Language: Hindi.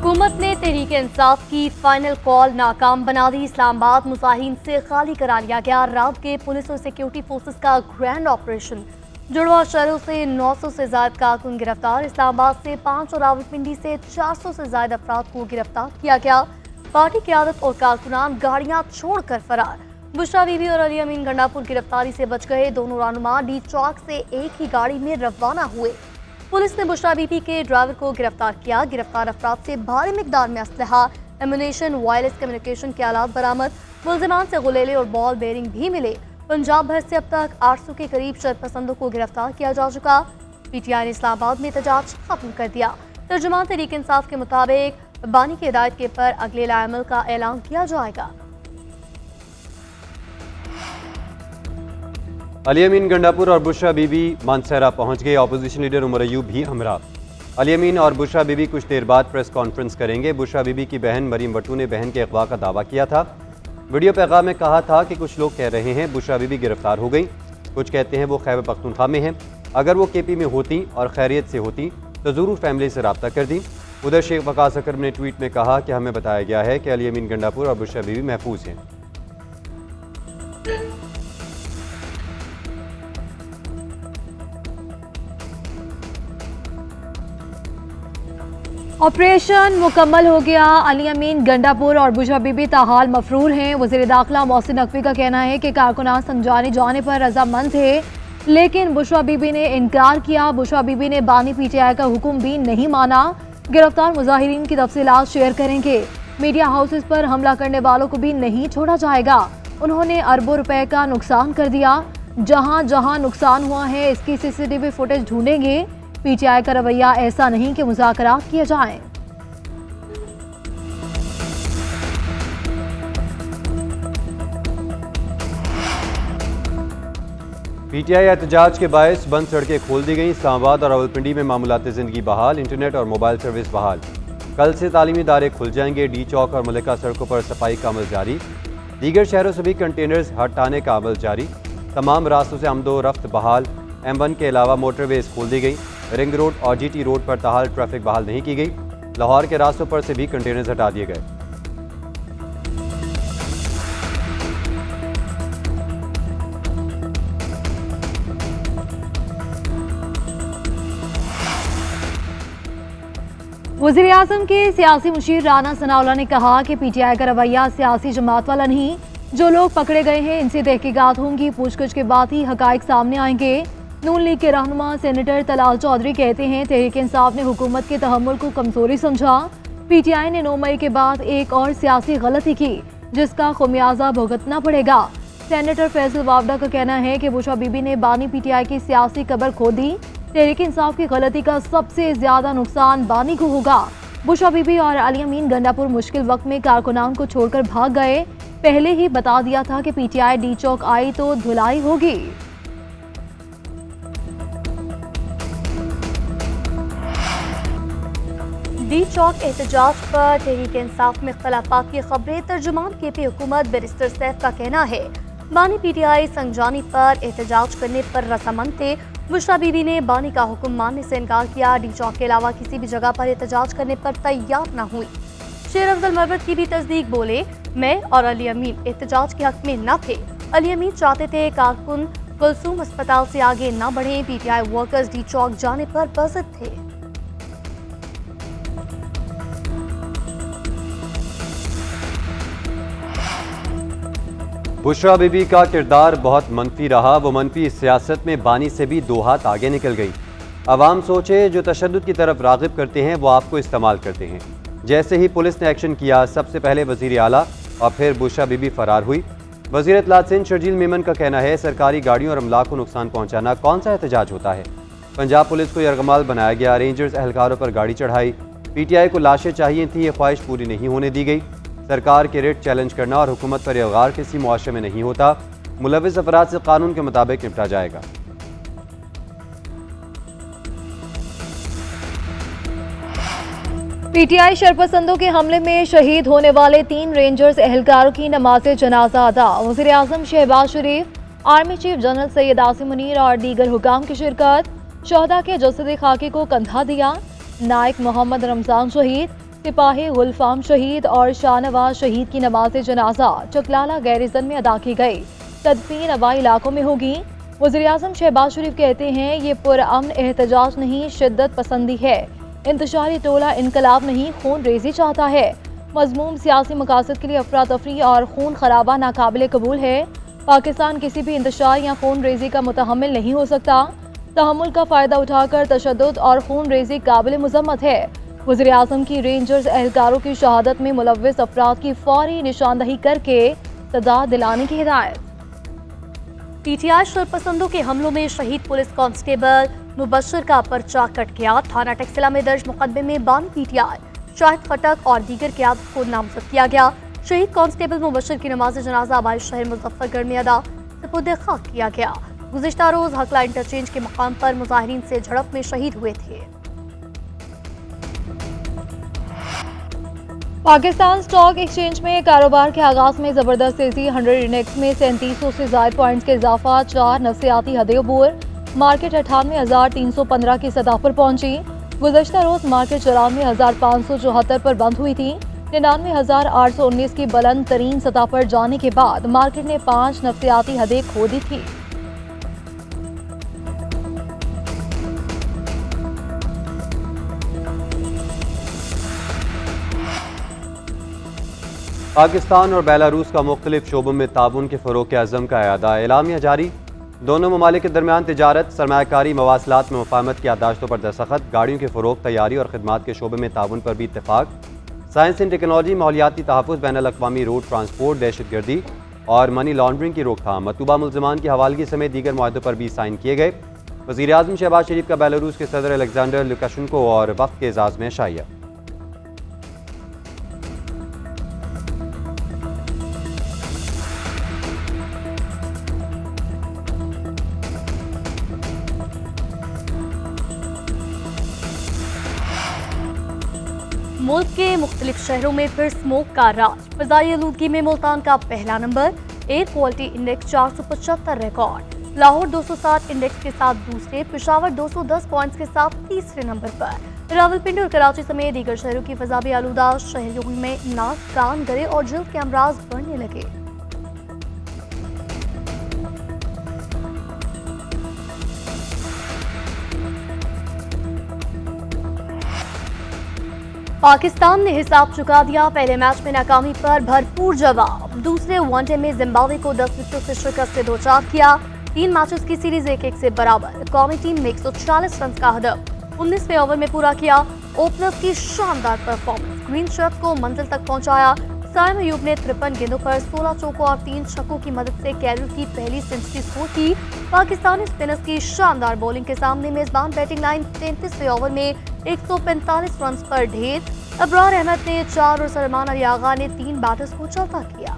हुकूमत ने तहरीक-ए-इंसाफ की फाइनल कॉल नाकाम बना दी। इस्लामाबाद मुजाहिरीन से खाली करा लिया गया। रात के पुलिस और सिक्योरिटी फोर्सेस का ग्रैंड ऑपरेशन। जुड़वा शहरों से 900 से ज्यादा कारकुन गिरफ्तार। इस्लामाबाद से 5 और रावलपिंडी से 400 से ज्यादा अफराद को गिरफ्तार किया गया। पार्टी क़यादत और कारकुनान गाड़ियां छोड़कर फरार। बुशरा बीबी और अली अमीन गंडापुर गिरफ्तारी से बच गए। दोनों रहनुमा डी चौक से एक ही गाड़ी में रवाना हुए। पुलिस ने बुशरा बीबी के ड्राइवर को गिरफ्तार किया। गिरफ्तार अफराद से भारी मिकदार में असलहा, एमुनेशन, वायरलेस कम्युनिकेशन के आलात बरामद। मुलजिमान से गुलेले और बॉल बेरिंग भी मिले। पंजाब भर से अब तक 800 के करीब शरपसंदों को गिरफ्तार किया जा चुका। पीटीआई ने इस्लामाबाद में एहतजाज खत्म कर दिया। तर्जुमान तहरीक इंसाफ के मुताबिक बानी की हिदायत के पर अगले लाएमल का ऐलान किया जाएगा। अली अमीन गंडापुर और बुशरा बीबी मानसहरा पहुंच गए। अपोजिशन लीडर उमर अयूब भी हमरा। अली अमीन और बुशरा बीबी कुछ देर बाद प्रेस कॉन्फ्रेंस करेंगे। बुशरा बीबी की बहन मरीम बट्टू ने बहन के अगवा का दावा किया था। वीडियो पैगाम में कहा था कि कुछ लोग कह रहे हैं बुशरा बीबी गिरफ्तार हो गई, कुछ कहते हैं वो खैबर पख्तूनख्वा में हैं। अगर वो केपी में होती और खैरियत से होती तो ज़रूर फैमिली से रब्ता कर दी। उधर शेख वकास अकरम ने ट्वीट में कहा कि हमें बताया गया है कि अली अमीन गंडापुर और बुशरा बीबी महफूज हैं। ऑपरेशन मुकम्मल हो गया। अली अमीन गंडापुर और बुशरा बीबी ताहाल मफरूर हैं। वज़ीर दाखिला मोहसिन नकवी का कहना है कि कारकुनान समझाने जाने पर रजामंद थे, लेकिन बुशरा बीबी ने इनकार किया। बुशरा बीबी ने बानी पीटीआई का हुक्म भी नहीं माना। गिरफ्तार मुजाहिरीन की तफसीलात शेयर करेंगे। मीडिया हाउसेस पर हमला करने वालों को भी नहीं छोड़ा जाएगा। उन्होंने अरबों रुपए का नुकसान कर दिया। जहां जहां नुकसान हुआ है इसकी CCTV फुटेज ढूंढेंगे। पीटीआई का रवैया ऐसा नहीं कि मुज़ाकरात किए जाएं। पीटीआई एहतजाज के बायस बंद सड़कें खोल दी गई। इस्लामाबाद और रावलपिंडी में मामूलात ज़िंदगी बहाल, इंटरनेट और मोबाइल सर्विस बहाल। कल से तालीमी इदारे खुल जाएंगे। डी चौक और मलिका सड़कों पर सफाई का अमल जारी। दीगर शहरों से भी कंटेनर्स हटाने का अमल जारी। तमाम रास्तों से आमदो रफ्त बहाल। M1 के अलावा मोटरवेज खोल दी गई। रिंग रोड और GT रोड पर ताहाल ट्रैफिक बहाल नहीं की गई। लाहौर के रास्तों पर से भी कंटेनर्स हटा दिए गए। वज़ीर आज़म के सियासी मुशीर राना सनाउल्लाह ने कहा कि पीटीआई का रवैया सियासी जमात वाला नहीं। जो लोग पकड़े गए हैं इनसे तहकीकात होंगी, पूछगछ के बाद ही हकाइक सामने आएंगे। नून लीग के रहनुमा सेनेटर तलाल चौधरी कहते हैं तहरीक इंसाफ ने हुकूमत के तहम्मुल को कमजोरी समझा। पीटीआई ने 9 मई के बाद एक और सियासी गलती की जिसका खुमियाजा भुगतना पड़ेगा। सेनेटर फैसल वावडा का कहना है कि बुशरा बीबी ने बानी पीटीआई की सियासी कबर खो दी। तहरीक इंसाफ की गलती का सबसे ज्यादा नुकसान बानी को होगा। बुशरा बीबी और अली अमीन गंडापुर मुश्किल वक्त में कारकुनान को छोड़कर भाग गए। पहले ही बता दिया था कि पीटीआई डी चौक आई तो धुलाई होगी। डी चौक एहतजाज पर तहरीक इंसाफ में इख्तलाफात की खबरें। तर्जुमान केपी हुकूमत बैरिस्टर सैफ का कहना है बानी पीटीआई संजानी पर एहतजाज करने पर रजामंद थे। बुशरा बीबी ने बानी का हुक्म मानने से इनकार किया। डी चौक के अलावा किसी भी जगह पर एहतजाज करने पर तैयार न हुई। शेर अफजल मरवत की भी तस्दीक, बोले मैं और अली अमीन एहतजाज के हक में न थे। अली अमीन चाहते थे कारकुन कुलसूम अस्पताल से आगे न बढ़े। पीटीआई वर्कर्स डी चौक जाने पर बज़द थे। बुशरा बीबी का किरदार बहुत मनफी रहा। वो मनफी सियासत में बानी से भी 2 हाथ आगे निकल गई। अवाम सोचे जो तशद्दुद की तरफ राग़िब करते हैं वो आपको इस्तेमाल करते हैं। जैसे ही पुलिस ने एक्शन किया सबसे पहले वज़ीर आला और फिर बुशरा बीबी फरार हुई। वज़ीर इत्तलात सिंध शर्जील मेमन का कहना है सरकारी गाड़ियों और अमलाक को नुकसान पहुँचाना कौन सा एहतजाज होता है। पंजाब पुलिस को यरगमाल बनाया गया। रेंजर्स एहलकारों पर गाड़ी चढ़ाई। पीटीआई को लाशें चाहिए थी, ये ख्वाहिश पूरी नहीं होने दी गई। सरकार के रेट चैलेंज करना और हुकूमत पर इल्गार किसी मुआशरे में नहीं होता। मुलविस अफराद से कानून के मुताबिक निपटा जाएगा। पीटीआई शरपसंदों के हमले में शहीद होने वाले 3 रेंजर्स एहलकारों की नमाज जनाजा अदा। वज़ीर आज़म Shehbaz Sharif, army chief general Syed Asim Munir और दीगर हुकाम की शिरकत। शहदा के जसद खाकी को कंधा दिया। नायक मोहम्मद रमजान शहीद, सिपाही गुलफाम शहीद और शाहनवाज शहीद की नमाज जनाजा चकलाला गैरिजन में अदा की गई। तदफीन अबाई इलाकों में होगी। वज़ीर-ए-आज़म शहबाज शरीफ कहते हैं ये पुरअमन एहतजाज नहीं, शिद्दत पसंदी है। इंतशारी टोला इनकलाब नहीं, खून रेजी चाहता है। मज़मूम सियासी मकासद के लिए अफरा तफरी और खून खराबा नाकाबिल कबूल है। पाकिस्तान किसी भी इंतशार या खून रेजी का मुतहम्मिल नहीं हो सकता। तहम्मुल का फ़ायदा उठाकर तशद्दुद और खून रेजी काबिल मुज़म्मत है। वज़ीर-ए-आज़म की रेंजर्स एहलकारों की शहादत में मुलव्विस अफराद की फौरी निशानदही करके सजा दिलाने की हिदायत। पीटीआई शरपसंदों के हमलों में शहीद पुलिस कांस्टेबल मुबशर का पर्चा कट गया। थाना टक्सिला में दर्ज मुकदमे में बानी पीटीआई, शाहिद खटक और दीगर क़यादत को नामजद किया गया। शहीद कांस्टेबल मुबशर की नमाज जनाजा आबाई शहर मुजफ्फरगढ़ में अदा सुपुर्द खाक किया गया। गुज़िश्ता रोज हकला इंटरचेंज के मकाम पर मुजाहिरीन से झड़प में शहीद हुए थे। पाकिस्तान स्टॉक एक्सचेंज में कारोबार के आगाज में जबरदस्त तेजी। 100 इंडेक्स में 3700 से ज़ायद पॉइंट्स के इजाफा। 4 नफसियाती हदें अबूर। मार्केट 98,315 की सतह पर पहुंची। गुज़श्ता रोज मार्केट 94,574 पर बंद हुई थी। 99,819 की बुलंद तरीन सतह पर जाने के बाद मार्केट ने 5 नफसियाती हदें खो दी थी। पाकिस्तान और बेलारूस का मुख्तलिफ शोबों में ताउन के फ़रोग़ के अज़म का अदा एलामिया जारी। दोनों ममालिक के दरमियान तिजारत, सरमायाकारी, मवासलात में मुफाहमत की याददाश्तों पर दस्तखत। गाड़ियों के फ़रोग़, तैयारी और खिदमात के शोबे में ताउन पर भी इत्तेफाक। साइंस एंड टेक्नोलॉजी, माहौलियाती तहफ़्फ़ुज़, बैनुल-अक़वामी रोड ट्रांसपोर्ट, दहशतगर्दी और मनी लॉन्ड्रिंग की रोकथाम, मतलूबा मुल्ज़िमान की हवालगी समेत दीगर मुआहदों पर भी साइन किए गए। वज़ीर-ए-आज़म शहबाज शरीफ का बेलारूस के सदर अलेक्जेंडर लुकाशेंको और वफ़द के एजाज़ में शाइया। मुल्क के मुख्तलिफ शहरों में फिर स्मोक का राज। फ़िज़ाई आलूदगी में मुल्तान का पहला number. Air quality index 475 record. Lahore 260 index के साथ दूसरे। पेशावर 210 पॉइंट्स के साथ तीसरे नंबर पर। रावलपिंडी और कराची समेत दीगर शहरों की फ़िज़ा भी आलूदा। शहरों में नाक, कान, गले और जल्द के अमराज बढ़ने लगे। पाकिस्तान ने हिसाब चुका दिया। पहले मैच में नाकामी पर भरपूर जवाब। दूसरे वनडे में जिम्बाब्वे को 10 विकेटों से शिकस्त से दो चाक किया। 3 मैचेस की सीरीज 1-1 से बराबर। कौमी टीम ने 140 रन का हदफ 19वें ओवर में पूरा किया। ओपनर्स की शानदार परफॉर्मेंस ग्रीन शर्ट को मंजिल तक पहुंचाया। साइम अयूब ने 53 गेंदों पर 16 चौकों और 3 छक्कों की मदद से कैरियर की पहली सेंचुरी स्कोर की। पाकिस्तानी स्पिनर्स की शानदार बॉलिंग के सामने मेजबान बैटिंग लाइन 33वें ओवर में 145 रन पर ढेर। अबरार अहमद ने 4 और सलमान अली आगा ने 3 बैटर्स को चौका किया।